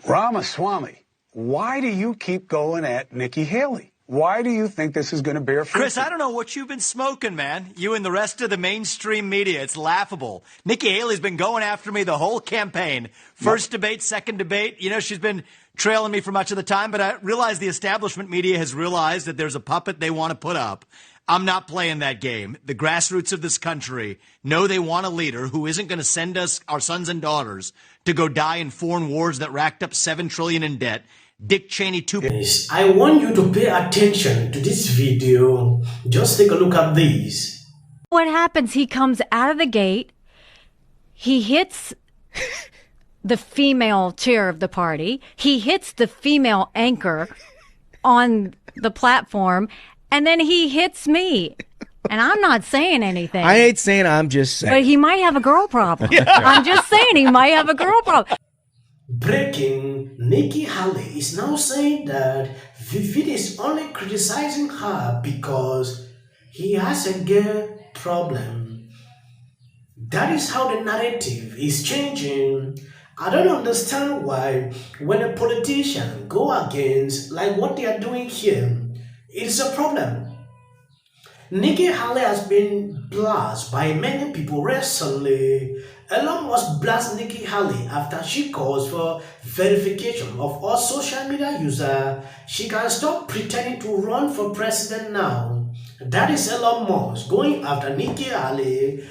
Ramaswamy, why do you keep going at Nikki Haley? Why do you think this is going to bear fruit? Chris, I don't know what you've been smoking, man. You and the rest of the mainstream media. It's laughable. Nikki Haley's been going after me the whole campaign. First debate, second debate. You know, she's been trailing me for much of the time, but I realize the establishment media has realized that there's a puppet they want to put up. I'm not playing that game. The grassroots of this country know they want a leader who isn't going to send us, our sons and daughters, to go die in foreign wars that racked up $7 trillion in debt. Dick Cheney 2. Yes, I want you to pay attention to this video. Just take a look at this. What happens? He comes out of the gate. He hits the female chair of the party. He hits the female anchor on the platform. And then he hits me. And I'm not saying anything. I ain't saying, I'm just saying. But he might have a girl problem. I'm just saying he might have a girl problem. Breaking, Nikki Haley is now saying that Vivek is only criticizing her because he has a girl problem. That is how the narrative is changing. I don't understand why when a politician go against like what they are doing here, it's a problem. Nikki Haley has been blasted by many people recently. Elon Musk blasted Nikki Haley after she calls for verification of all social media users. She can stop pretending to run for president now. That is Elon Musk going after Nikki Haley.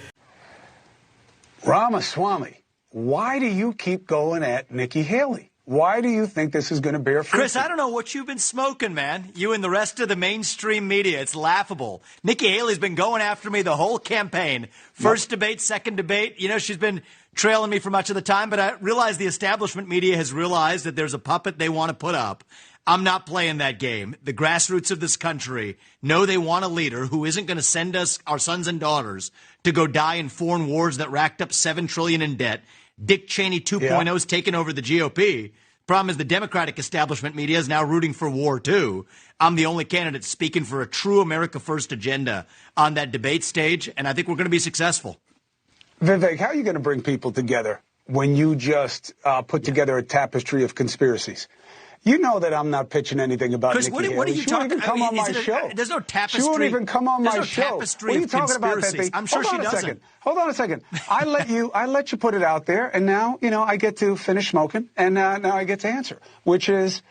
Ramaswamy, why do you keep going at Nikki Haley? Why do you think this is going to bear fruit? Chris, I don't know what you've been smoking, man. You and the rest of the mainstream media. It's laughable. Nikki Haley's been going after me the whole campaign. First debate, second debate. You know, she's been trailing me for much of the time, but I realize the establishment media has realized that there's a puppet they want to put up. I'm not playing that game. The grassroots of this country know they want a leader who isn't going to send us, our sons and daughters, to go die in foreign wars that racked up $7 trillion in debt. Dick Cheney 2.0 is taking over the GOP. Problem is the Democratic establishment media is now rooting for war, too. I'm the only candidate speaking for a true America First agenda on that debate stage, and I think we're going to be successful. Vivek, how are you going to bring people together when you just put together a tapestry of conspiracies? You know that I'm not pitching anything about Chris, Nikki Haley. What are you talking about? She won't even come on my show. There's no tapestry. She won't even come on my show. Tapestry what are you of talking about, conspiracies. I'm sure she doesn't. Hold on a second. I let you put it out there, and now, you know, I get to finish smoking, and now I get to answer, which is,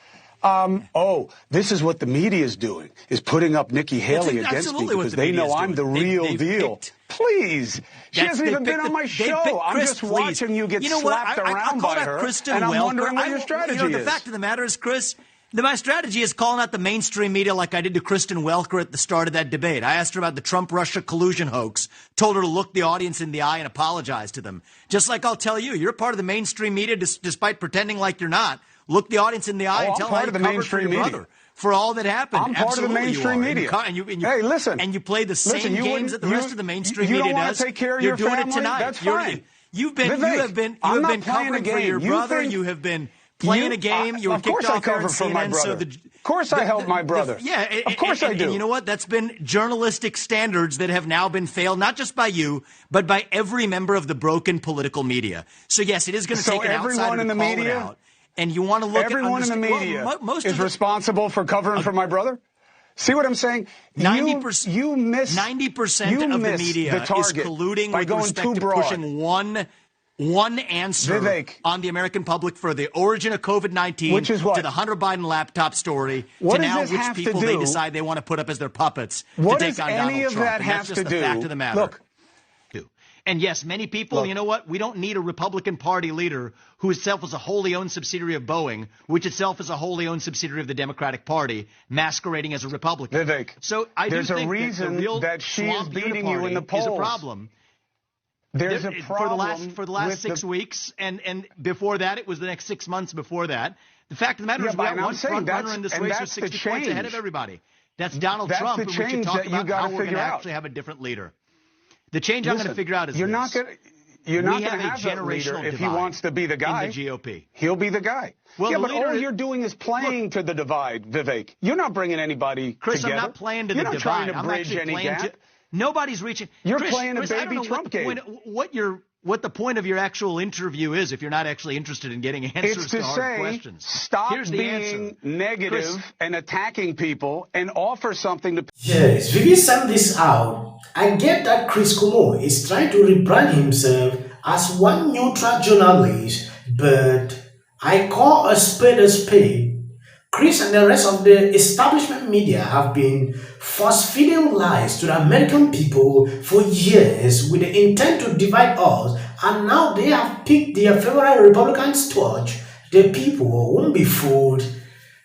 this is what the media is doing, is putting up Nikki Haley against me because they know I'm the real deal. Please. She hasn't even been on my show. I'm just watching you get slapped around by her, and I'm wondering what your strategy is. The fact of the matter is, Chris, my strategy is calling out the mainstream media like I did to Kristen Welker at the start of that debate. I asked her about the Trump-Russia collusion hoax, told her to look the audience in the eye and apologize to them. Just like I'll tell you, you're part of the mainstream media despite pretending like you're not. Look the audience in the eye and tell how you covered for your brother for all that happened. I'm part of the mainstream media. Hey, listen. And you play the same games that the rest of the mainstream media does. You don't want to take care of your family? You're doing it tonight. That's fine. You have been covering for your brother. You have been playing a game. You were kicked off cover for my brother. Of course I help my brother. Of course I do. And you know what? That's been journalistic standards that have now been failed, not just by you, but by every member of the broken political media. So, yes, it is going to take an outsider to call it out. And you want to look at everyone in the media is responsible for covering for my brother? See what I'm saying? 90% you miss 90% of the media is colluding with respect to pushing one answer Vivek, on the American public for the origin of COVID-19, which is what? To the Hunter Biden laptop story, what to now which people they decide they want to put up as their puppets to take on Donald Trump. And that's just the fact of the matter. Look. And yes, many people, you know what? We don't need a Republican Party leader who itself is a wholly owned subsidiary of Boeing, which itself is a wholly owned subsidiary of the Democratic Party, mascurading as a Republican. Vivek, so there's a reason that she is beating you in the polls. Is a problem. There's a problem for the last 6 weeks, and before that, it was the next 6 months before that. The fact of the matter is, we got one front runner in this race with 60 points ahead of everybody. That's Donald Trump, and we should talk about how we're going to actually have a different leader. The change I'm going to figure out is you're not going to have a leader if he wants to be the guy. In the GOP. He'll be the guy. Well, but all you're doing is playing to the divide, Vivek. You're not bringing anybody Chris, together. I'm not playing to the divide. You're not trying to bridge any gap. Nobody's reaching. You're Chris, playing a baby Trump game. What you're what the point of your actual interview is if you're not actually interested in getting answers It's to hard say, questions. stop Here's the being answer. negative Chris, and attacking people and offer something to. Yes, Vivi sent this out. I get that Chris Cuomo is trying to rebrand himself as one neutral journalist, but I call a spade a spade. Chris and the rest of the establishment media have been force-feeding lies to the American people for years with the intent to divide us, and now they have picked their favorite Republican torch. The people won't be fooled.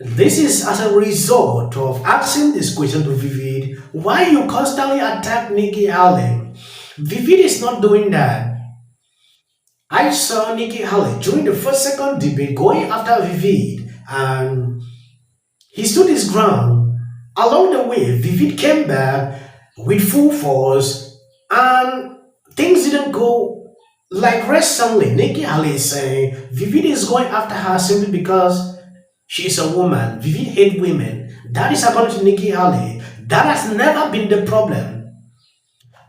This is as a result of asking this question to Vivid, why you constantly attack Nikki Haley? Vivid is not doing that. I saw Nikki Haley during the second debate going after Vivid, and he stood his ground. Along the way, Vivid came back with full force, and things didn't go like recently. Nikki Haley is saying Vivid is going after her simply because she is a woman. Vivid hates women. That is according to Nikki Haley. That has never been the problem.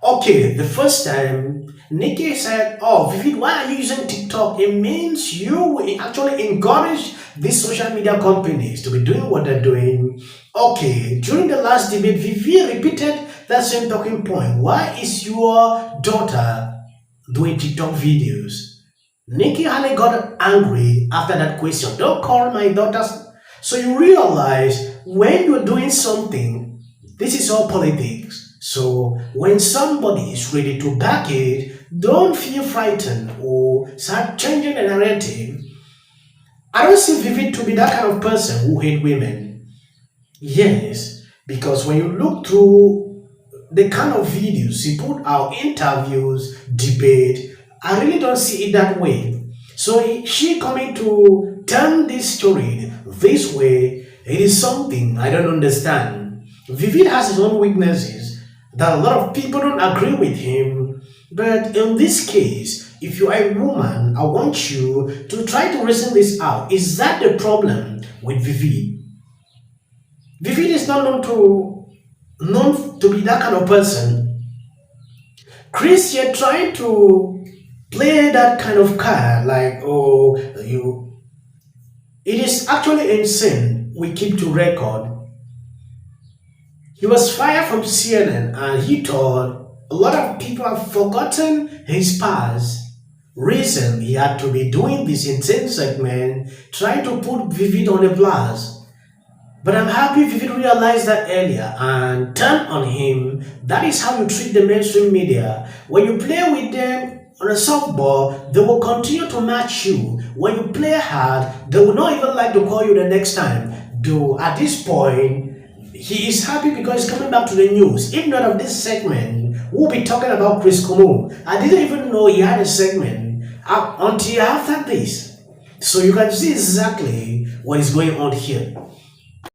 Okay, the first time, Nikki said, oh, Vivid, why are you using TikTok? It means you will actually encourage these social media companies to be doing what they're doing. Okay, during the last debate, Vivid repeated that same talking point. Why is your daughter doing TikTok videos? Nikki Haley got angry after that question. Don't call my daughters. So you realize when you're doing something, this is all politics. So when somebody is ready to back it, don't feel frightened or start changing the narrative. I don't see Vivid to be that kind of person who hates women. Yes, because when you look through the kind of videos he put out, interviews, debate, I really don't see it that way. So she coming to turn this story this way, it is something I don't understand. Vivid has his own weaknesses that a lot of people don't agree with him. But in this case, if you are a woman, I want you to try to reason this out. Is that the problem with Vivid? Vivid is not known to be that kind of person. Chris, you're trying to play that kind of card like, oh, you. It is actually insane. We keep to record. He was fired from CNN and he thought a lot of people have forgotten his past. Reason he had to be doing this insane segment, trying to put Vivid on a blast. But I'm happy Vivid realized that earlier and turned on him. That is how you treat the mainstream media. When you play with them on a softball, they will continue to match you. When you play hard, they will not even like to call you the next time. Though at this point, he is happy because he's coming back to the news. If not of this segment, we'll be talking about Chris Cuomo. I didn't even know he had a segment until after this. So you can see exactly what is going on here.